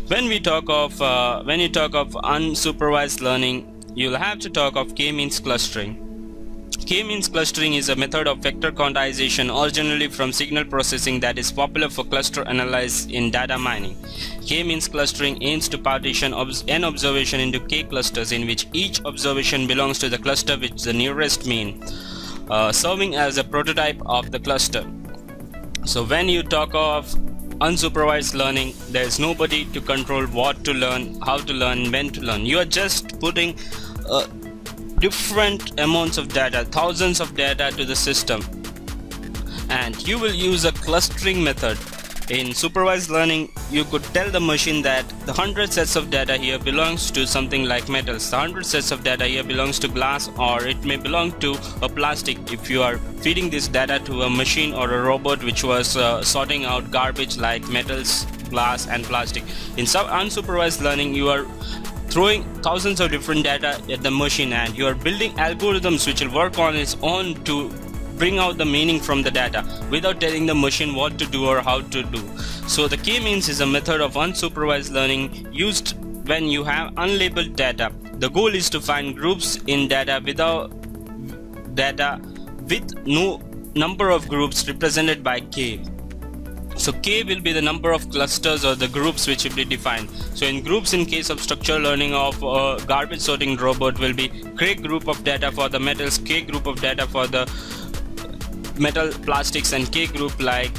When you talk of unsupervised learning, you'll have to talk of K-means clustering. K-means clustering is a method of vector quantization originally from signal processing that is popular for cluster analysis in data mining. K-means clustering aims to partition n observation into k clusters in which each observation belongs to the cluster with the nearest mean, serving as a prototype of the cluster. So when you talk of unsupervised learning, there is nobody to control what to learn, how to learn, when to learn. You are just putting different amounts of data, thousands of data to the system, and you will use a clustering method. In supervised learning, you could tell the machine that the 100 sets of data here belongs to something like metals, the 100 sets of data here belongs to glass, or it may belong to a plastic if you are feeding this data to a machine or a robot which was sorting out garbage like metals, glass and plastic. In unsupervised learning, you are throwing thousands of different data at the machine and you are building algorithms which will work on its own to bring out the meaning from the data without telling the machine what to do or how to do. So the K-means is a method of unsupervised learning used when you have unlabeled data. The goal is to find groups in data with no number of groups represented by K. So K will be the number of clusters or the groups which will be defined. So in groups, in case of structural learning of a garbage sorting robot, will be K group of data for the metals, K group of data for the metal, plastics, and K group like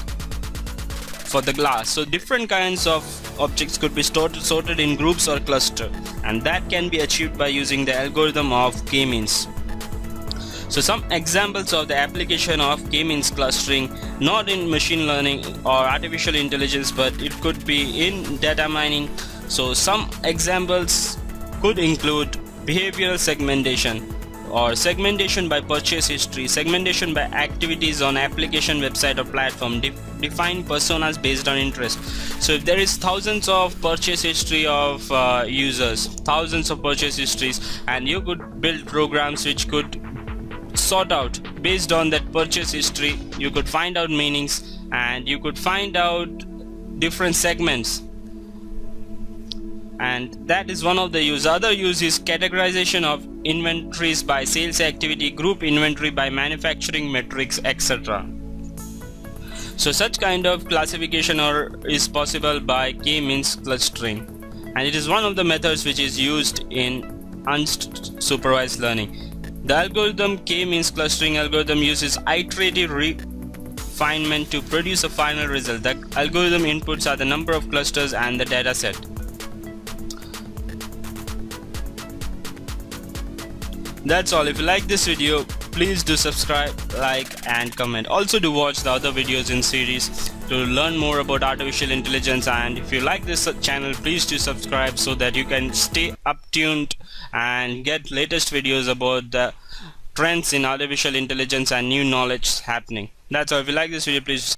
for the glass. So different kinds of objects could be sorted in groups or cluster, and that can be achieved by using the algorithm of K-means. So some examples of the application of K-means clustering, not in machine learning or artificial intelligence, but it could be in data mining. So some examples could include behavioral segmentation, or segmentation by purchase history, segmentation by activities on application, website or platform, define personas based on interest. So if there is thousands of purchase history of users, thousands of purchase histories, and you could build programs which could sort out based on that purchase history, you could find out meanings and you could find out different segments, and that is one of the use. Other use is categorization of inventories by sales activity, group inventory by manufacturing metrics, etc. So such kind of classification is possible by K-means clustering, and it is one of the methods which is used in unsupervised learning. The algorithm K-means clustering algorithm uses iterative refinement to produce a final result. The algorithm inputs are the number of clusters and the data set. That's all. If you like this video, please do subscribe, like and comment. Also do watch the other videos in series to learn more about artificial intelligence, and if you like this channel, please do subscribe so that you can stay up-tuned and get latest videos about the trends in artificial intelligence and new knowledge happening. That's all. If you like this video, please